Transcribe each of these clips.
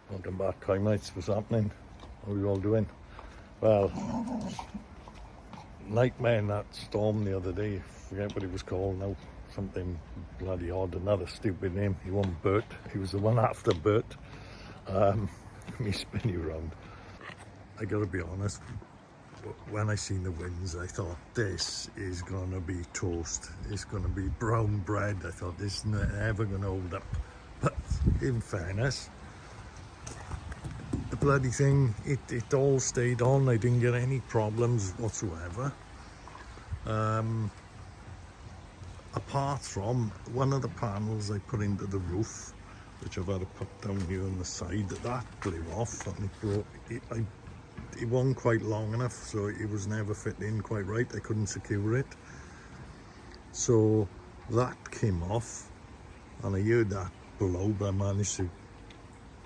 Welcome back, hi mates, what's happening? How are you all doing? Well, nightmare in that storm the other day, forget what it was called now, something bloody odd, another stupid name. He wasn't Bert, he was the one after Bert. Me spin you round. I gotta be honest, when I seen the winds I thought this is gonna be toast, it's gonna be brown bread. I thought this is never gonna hold up, but in fairness, the bloody thing, it all stayed on. I didn't get any problems whatsoever, apart from one of the panels I put into the roof, which I've had to put down here on the side, that blew off and it broke. It wasn't quite long enough, so it was never fit in quite right. I couldn't secure it, so that came off and I heard that below, but I managed to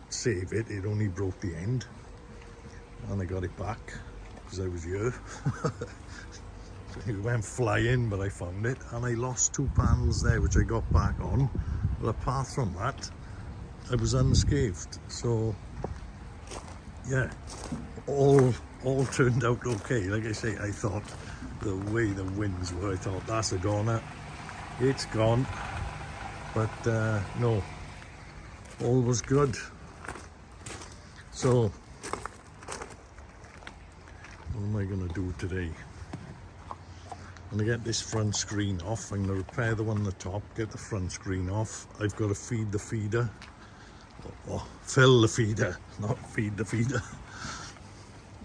save it. It only broke the end and I got it back because I was here. It went flying, but I found it, and I lost 2 panels there which I got back on, but apart from that I was unscathed. So yeah, all turned out okay. Like I say, I thought the way the winds were, I thought that's a goner, it's gone, but no, all was good. So what am I going to do today? I'm going to get this front screen off. I'm going to repair the one on the top, get the front screen off. I've got to feed the feeder, or fill the feeder, not feed the feeder.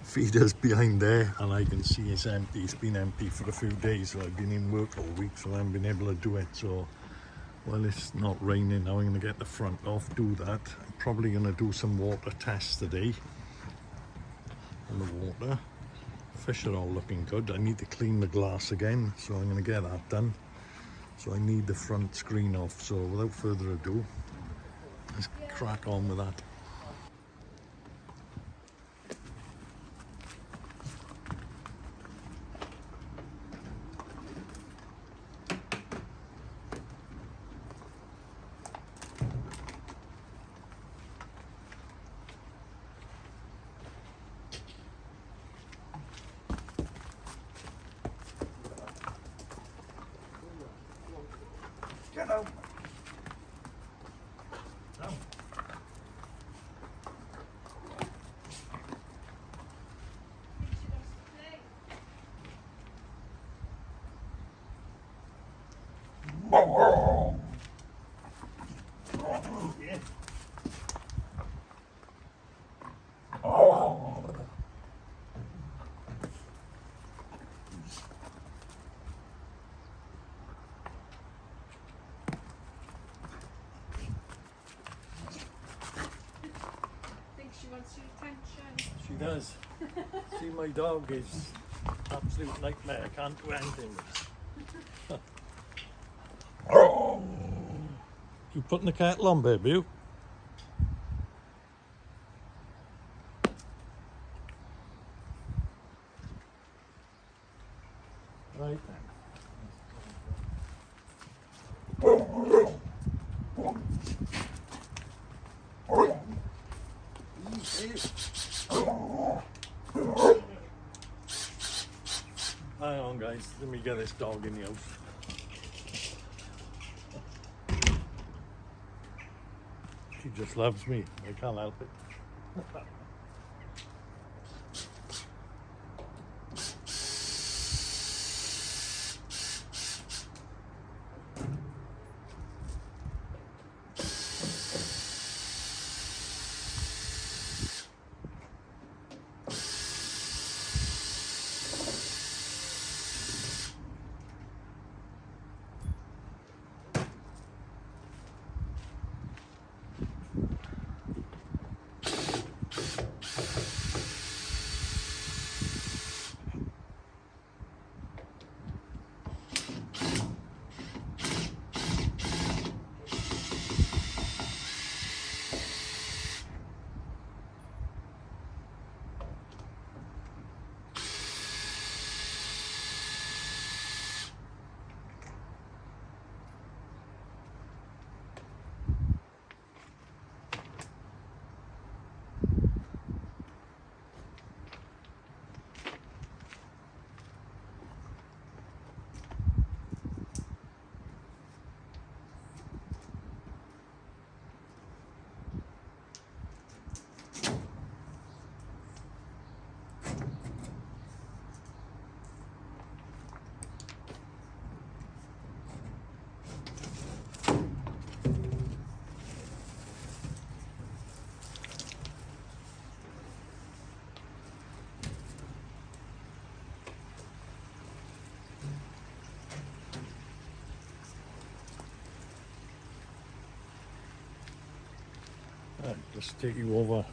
Feeder's behind there and I can see it's empty. It's been empty for a few days, so I've been in work all week, so I haven't been able to do it. So well, it's not raining now, I'm going to get the front off, do that. I'm probably going to do some water tests today on the water. Fish are all looking good. I need to clean the glass again, so I'm going to get that done. So I need the front screen off, so without further ado, let's crack on with that. Get out. Down. Yeah. She wants your attention. She does. See, my dog is absolute nightmare. I can't do anything. You putting the kettle on, baby? You? Right then. Hang on guys, let me get this dog in the house. She just loves me, I can't help it. Right, let's take you over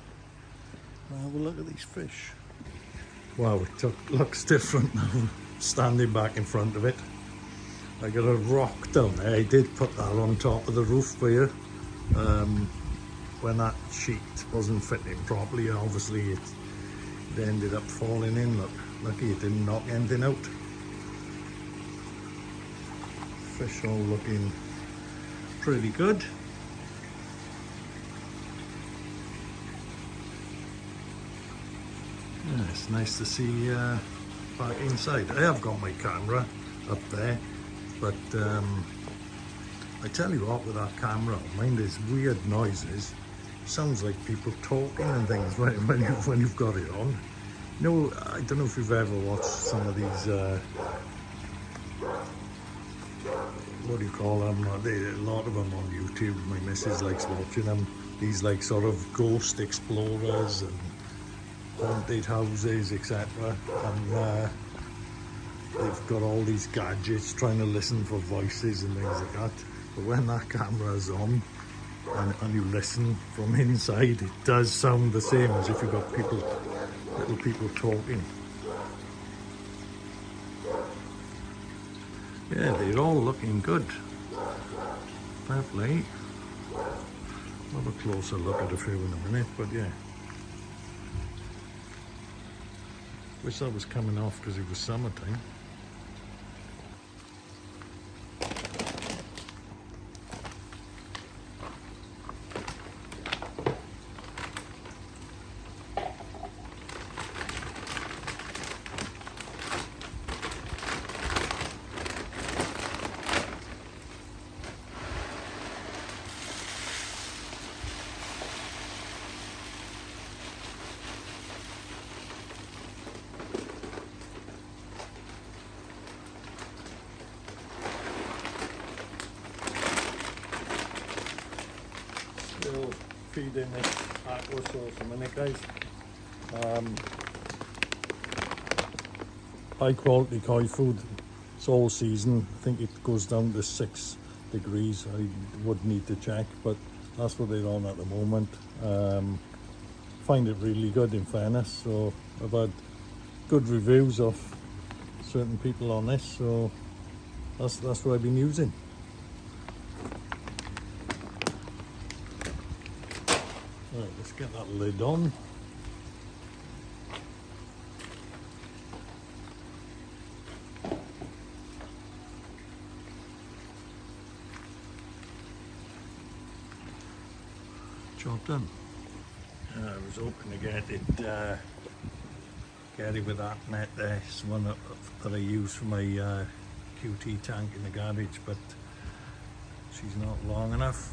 and have a look at these fish. Wow, looks different now, standing back in front of it. I got a rock down there. I did put that on top of the roof for you. When that sheet wasn't fitting properly, obviously it ended up falling in. Look, lucky it didn't knock anything out. Fish all looking pretty good. Yeah, it's nice to see back inside. I have got my camera up there, but I tell you what, with that camera, mind there's weird noises. Sounds like people talking and things when you've got it on. You know, I don't know if you've ever watched some of these, what do you call them? A lot of them on YouTube. My missus likes watching them. These like sort of ghost explorers and haunted houses, etc. And they've got all these gadgets trying to listen for voices and things like that. But when that camera's on and you listen from inside, it does sound the same as if you've got little people talking. Yeah, they're all looking good. Fair play. I'll have a closer look at a few in a minute, but yeah. Wish that was coming off because it was summertime. Still feeding this aqua sauce a minute, guys. High quality koi food. It's all season. I think it goes down to 6 degrees. I would need to check, but that's what they're on at the moment. Find it really good, in fairness. So I've had good reviews of certain people on this, so that's what I've been using. Right, let's get that lid on. Job done. I was hoping to get it with that net there. It's one that I use for my QT tank in the garage, but she's not long enough.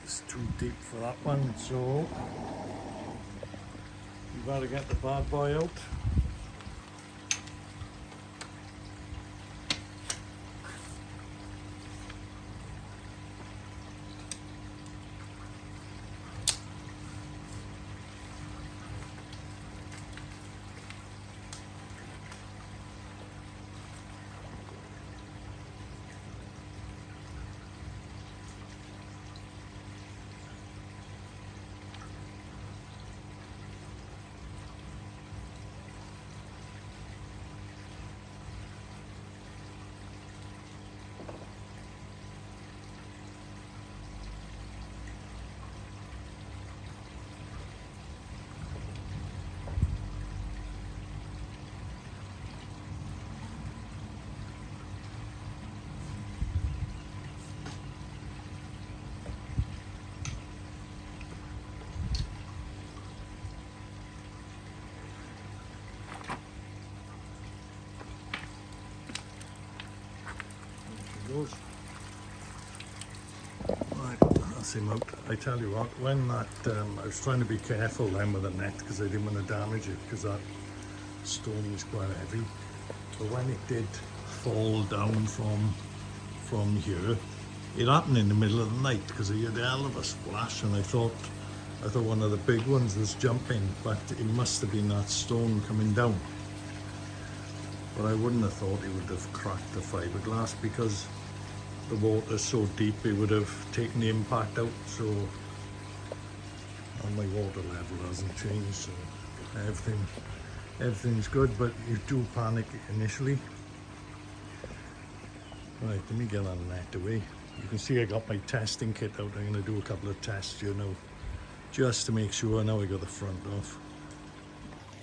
It's too deep for that one, so you better get the bad boy out. Goes. Right, that's him out. I tell you what, when that, I was trying to be careful then with the net because I didn't want to damage it because that stone is quite heavy. But when it did fall down from here, it happened in the middle of the night because I had a hell of a splash, and I thought one of the big ones was jumping, but it must have been that stone coming down. But I wouldn't have thought it would have cracked the fiberglass because the water's so deep it would have taken the impact out. So and my water level hasn't changed, so everything's good, but you do panic initially. Right, let me get that net away. You can see I got my testing kit out. I'm going to do a couple of tests, you know, just to make sure. Now I got the front off.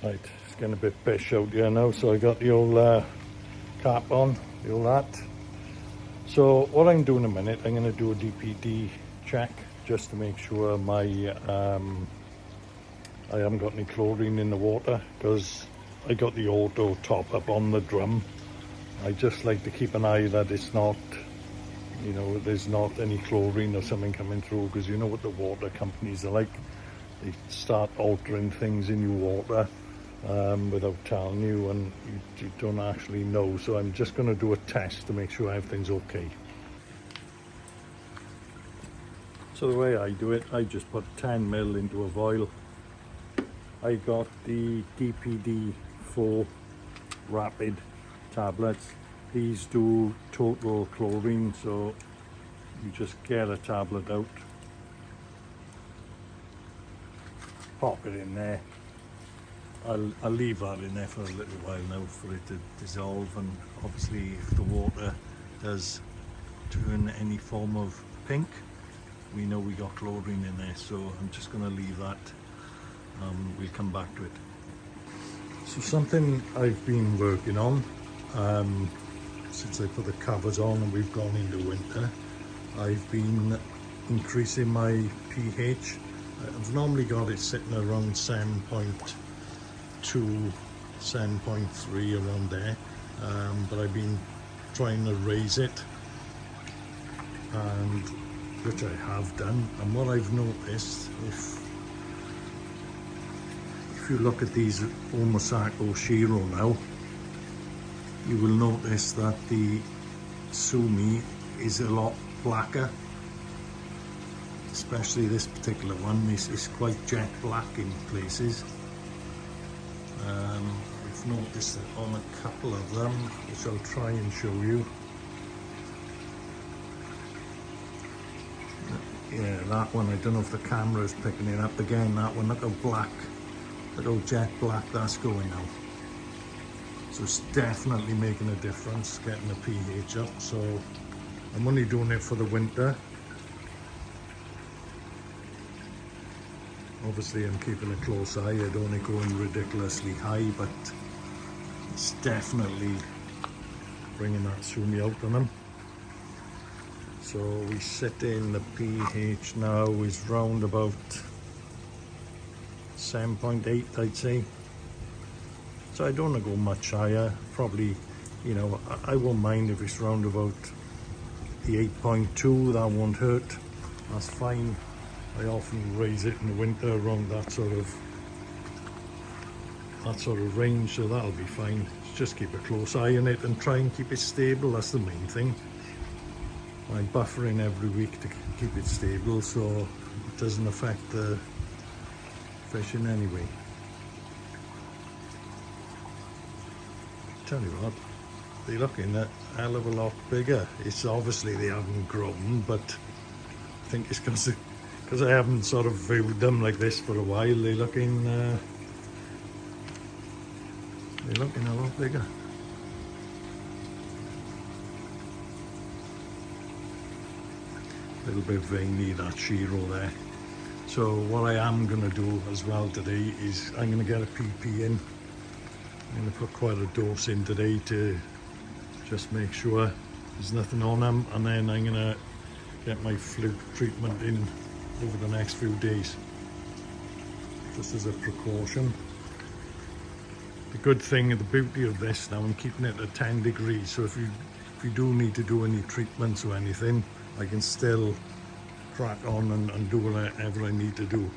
Right, it's getting a bit pish out here now, so I got the old Carp on, the old hat. So what I'm doing in a minute, I'm going to do a DPD check just to make sure my I haven't got any chlorine in the water, because I got the auto top up on the drum. I just like to keep an eye that it's not, you know, there's not any chlorine or something coming through, because you know what the water companies are like. They start altering things in your water without telling you, and you don't actually know. So I'm just going to do a test to make sure everything's okay. So the way I do it, I just put 10 ml into a vial. I got the DPD 4 rapid tablets. These do total chlorine, so you just get a tablet out, pop it in there. I'll leave that in there for a little while now for it to dissolve, and obviously if the water does turn any form of pink, we know we got chlorine in there, so I'm just going to leave that. We'll come back to it. So something I've been working on since I put the covers on and we've gone into winter, I've been increasing my pH. I've normally got it sitting around 7.2, 7.3, around there, but I've been trying to raise it, and which I have done. And what I've noticed, if you look at these Omasako Shiro now, you will notice that the Sumi is a lot blacker, especially this particular one. This is quite jet black in places. I've noticed that on a couple of them, which I'll try and show you. Yeah, that one, I don't know if the camera is picking it up again. That one, look how black, look how jet black that's going now. So it's definitely making a difference getting the pH up. So I'm only doing it for the winter. Obviously I'm keeping a close eye. I don't want it going ridiculously high, but it's definitely bringing that Sumi out on them. So we sit in the pH now is round about 7.8, I'd say. So I don't want to go much higher. Probably, you know, I won't mind if it's round about the 8.2, that won't hurt. That's fine. I often raise it in the winter around that sort of range, so that'll be fine. Just keep a close eye on it and try and keep it stable. That's the main thing. I'm buffering every week to keep it stable, so it doesn't affect the fish in any way. Tell you what, they're looking a hell of a lot bigger. It's obviously they haven't grown, but I think it's because I haven't sort of viewed them like this for a while. They're looking a lot bigger. A little bit veiny, that Shiro there. So what I am going to do as well today is I'm going to get a PP in. I'm going to put quite a dose in today to just make sure there's nothing on them, and then I'm going to get my fluke treatment in over the next few days, just as a precaution. The good thing, the beauty of this now, I'm keeping it at 10 degrees, so if you do need to do any treatments or anything, I can still crack on and do whatever I need to do.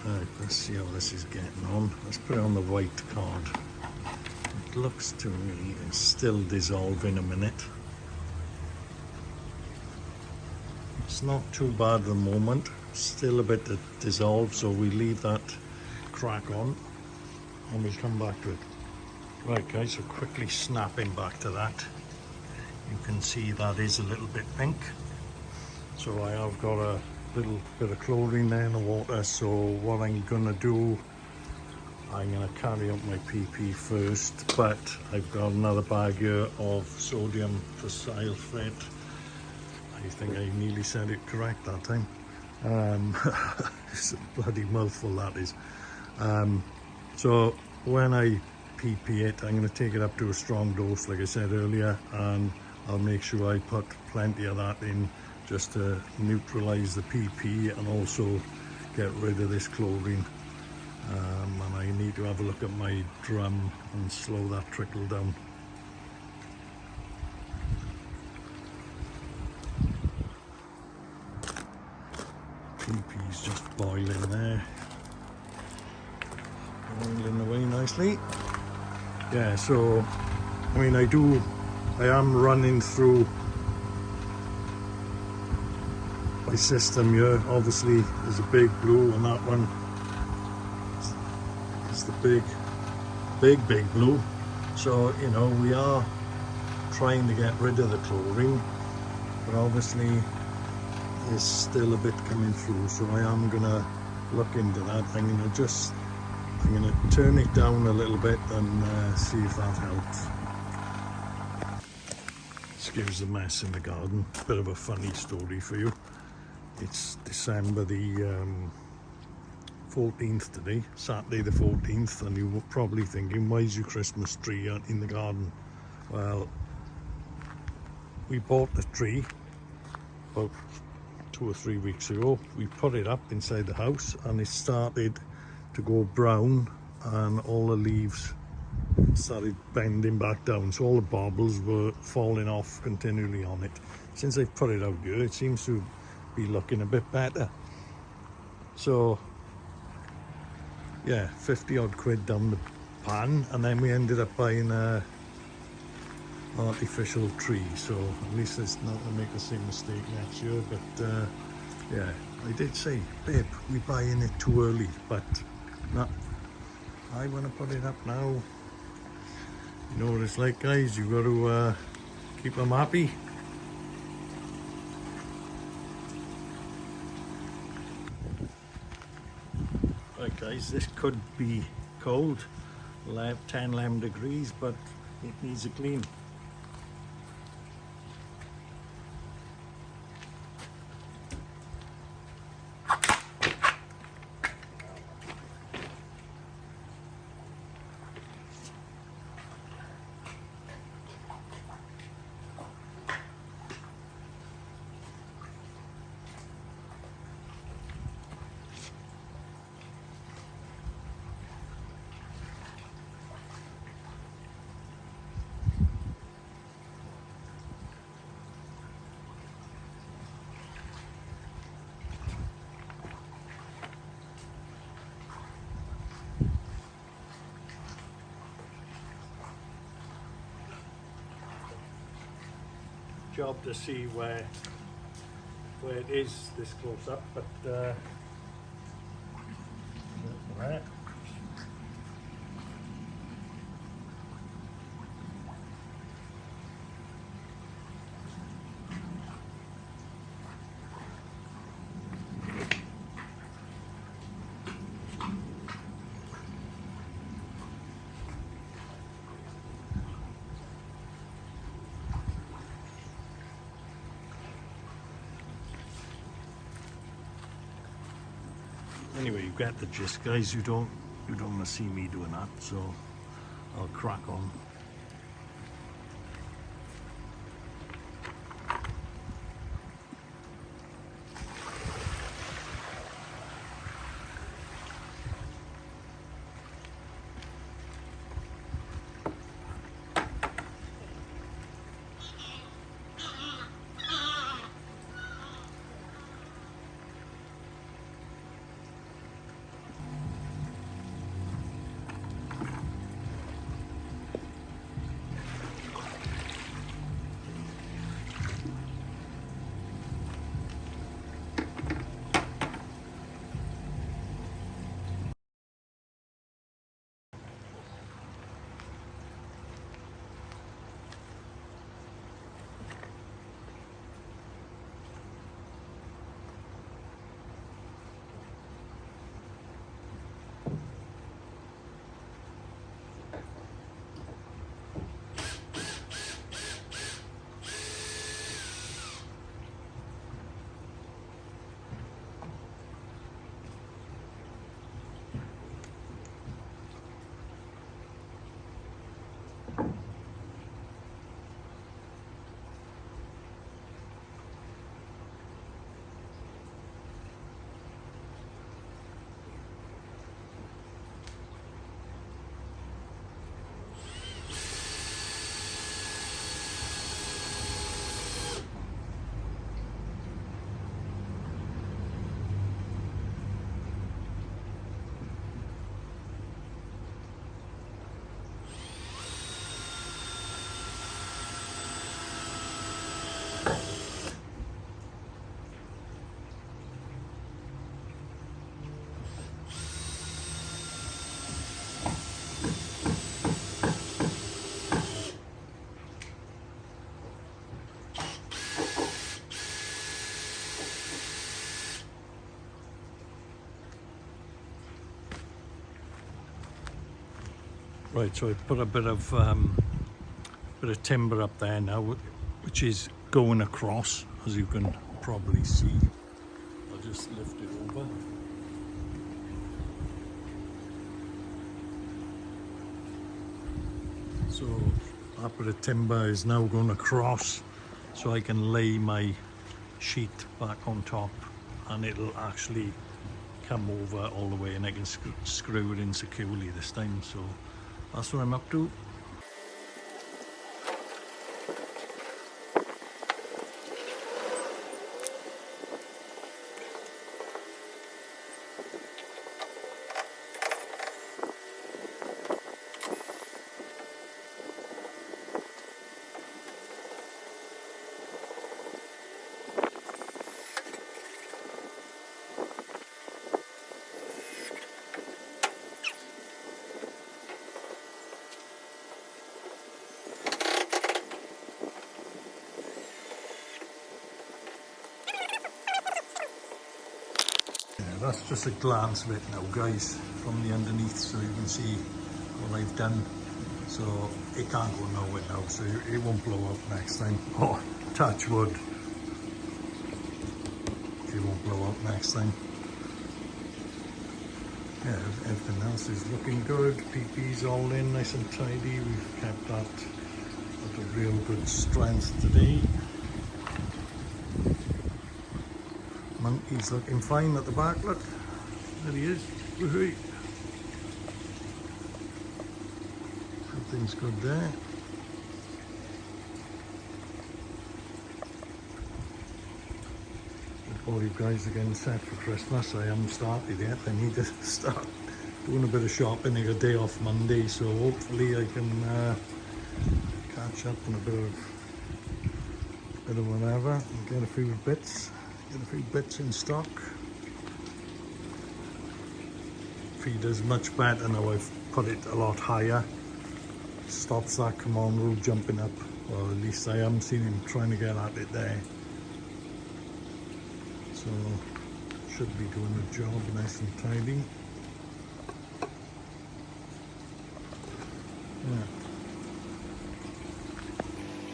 Right, let's see how this is getting on. Let's put it on the white card. It looks to me it's still dissolving a minute. It's not too bad at the moment. Still a bit to dissolve, so we leave that crack on and we'll come back to it. Right guys, so quickly snapping back to that. You can see that is a little bit pink. So So I have got a little bit of chlorine there in the water. So what I'm gonna do, I'm gonna carry out my PP first, but I've got another bag here of sodium thiosulfate. I think I nearly said it correct that time. It's a bloody mouthful, that is. So when I PP it, I'm going to take it up to a strong dose, like I said earlier, and I'll make sure I put plenty of that in just to neutralize the PP and also get rid of this chlorine. And I need to have a look at my drum and slow that trickle down. PP's just boiling there, boiling away nicely. Yeah, so I mean, I am running through my system here. Obviously there's a big blue, and that one is the big blue. So, you know, we are trying to get rid of the chlorine, but obviously there's still a bit coming through, so I am gonna look into that. I'm gonna turn it down a little bit and see if that helps. Excuse the mess in the garden. Bit of a funny story for you. It's December the 14th today, Saturday the 14th, and you were probably thinking, why is your Christmas tree in the garden? Well, we bought the tree about 2 or 3 weeks ago. We put it up inside the house and it started to go brown, and all the leaves started bending back down, so all the baubles were falling off continually on it. Since I've put it out here, it seems to be looking a bit better. So yeah, 50 odd quid down the pan, and then we ended up buying a artificial tree, so at least it's not to make the same mistake next year. But yeah, I did say, babe, we're buying it too early, but no, I want to put it up now. You know what it's like, guys, you've got to keep them happy. Right guys, this could be cold, 10, 11 degrees, but it needs a clean. Job to see where it is this close up, but right. Anyway, you get the gist, guys. You don't want to see me doing that, so I'll crack on. Right, so I put a bit of timber up there now, which is going across, as you can probably see. I'll just lift it over. So that bit of timber is now going across, so I can lay my sheet back on top, and it'll actually come over all the way, and I can screw it in securely this time. So that's what I'm up to. That's just a glance of it now, guys, from the underneath, so you can see what I've done. So it can't go nowhere now, so it won't blow up next time. Oh, touch wood. It won't blow up next time. Yeah, everything else is looking good. PP's all in nice and tidy. We've kept that at a real good strength today. Monkey's looking fine at the back, look. There he is. Woohoo! Everything's good there. All you guys are getting set for Christmas. I haven't started yet. I need to start doing a bit of shopping. I got a day off Monday, so hopefully I can catch up on a bit of whatever and get a few bits in stock. Feeder's much better now. I've put it a lot higher. Stops that command jumping up. Well, at least I haven't seen him trying to get at it there. So should be doing the job nice and tidy.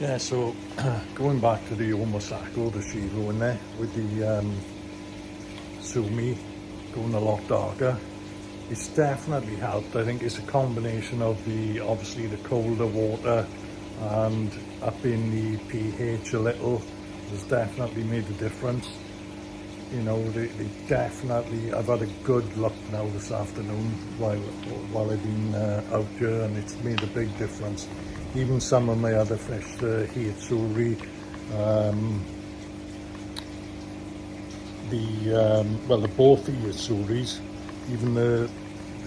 Yeah, so going back to the Omasako, the Shiro in there, with the Sumi going a lot darker, it's definitely helped. I think it's a combination of obviously the colder water and upping the pH a little has definitely made a difference. You know, they definitely, I've had a good look now this afternoon while I've been out here, and it's made a big difference. Even some of my other fish, the Hiyetsuri, the both Hiyetsuris, even the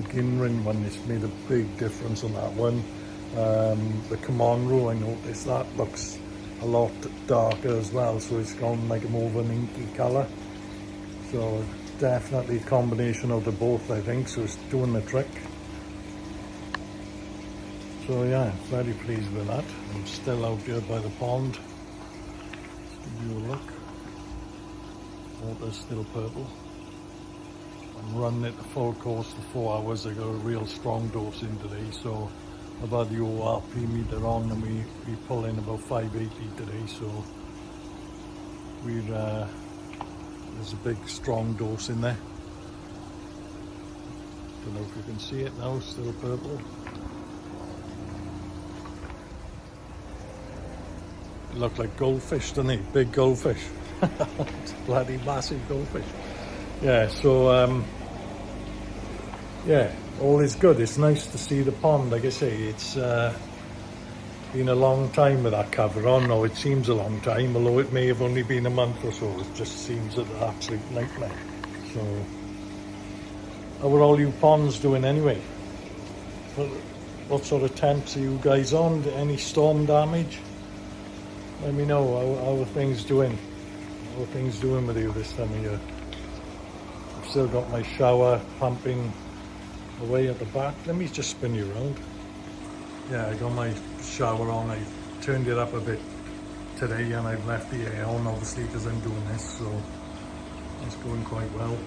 Ginrin one, it's made a big difference on that one. The Komonru, I noticed that looks a lot darker as well, so it's gone like more of an inky colour. So definitely a combination of the both, I think, so it's doing the trick. So yeah, very pleased with that. I'm still out here by the pond. Just give you a look. Water's still purple. I'm running it the full course for 4 hours. I got a real strong dose in today, so I've had the ORP meter on, and we pull in about 580 today, so there's a big strong dose in there. Don't know if you can see it now, still purple. They look like goldfish, don't they? Big goldfish. Bloody massive goldfish. Yeah, so yeah, all is good. It's nice to see the pond. Like I say, it's been a long time with that cover on. No, it seems a long time, although it may have only been a month or so. It just seems an absolute nightmare. So how are all you ponds doing anyway? What sort of temps are you guys on? Any storm damage? Let me know. How are things doing? How are things doing with you this time of year? I've still got my shower pumping away at the back. Let me just spin you around. Yeah, I got my shower on. I turned it up a bit today, and I've left the air on, obviously, because I'm doing this, so it's going quite well.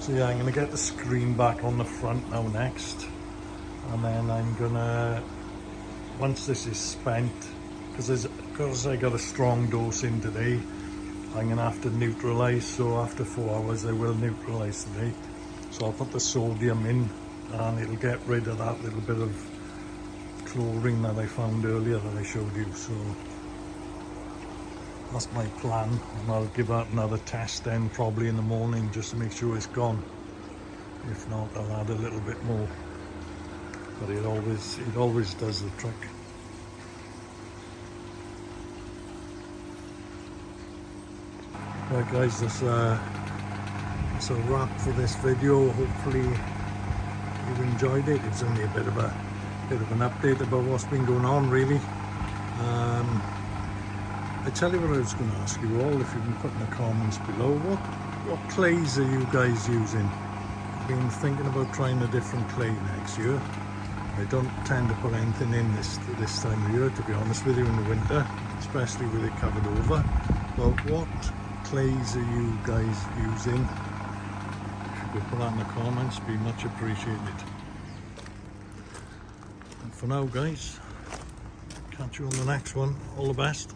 So yeah, I'm going to get the screen back on the front now next. and then I'm gonna, once this is spent, because I got a strong dose in today, I'm gonna have to neutralize. So after 4 hours I will neutralize today. So I'll put the sodium in and it'll get rid of that little bit of chlorine that I found earlier that I showed you. So that's my plan, and I'll give that another test then probably in the morning just to make sure it's gone. If not, I'll add a little bit more, but it always does the trick. Right guys, that's a wrap for this video. Hopefully you've enjoyed it. It's only a bit of an update about what's been going on really. I tell you what I was going to ask you all, if you can put in the comments below, what clays are you guys using? I've been thinking about trying a different clay next year. I don't tend to put anything in this time of year, to be honest with you, in the winter, especially with it covered over. But what clays are you guys using? If you could put that in the comments, it'd be much appreciated. And for now guys, catch you on the next one. All the best.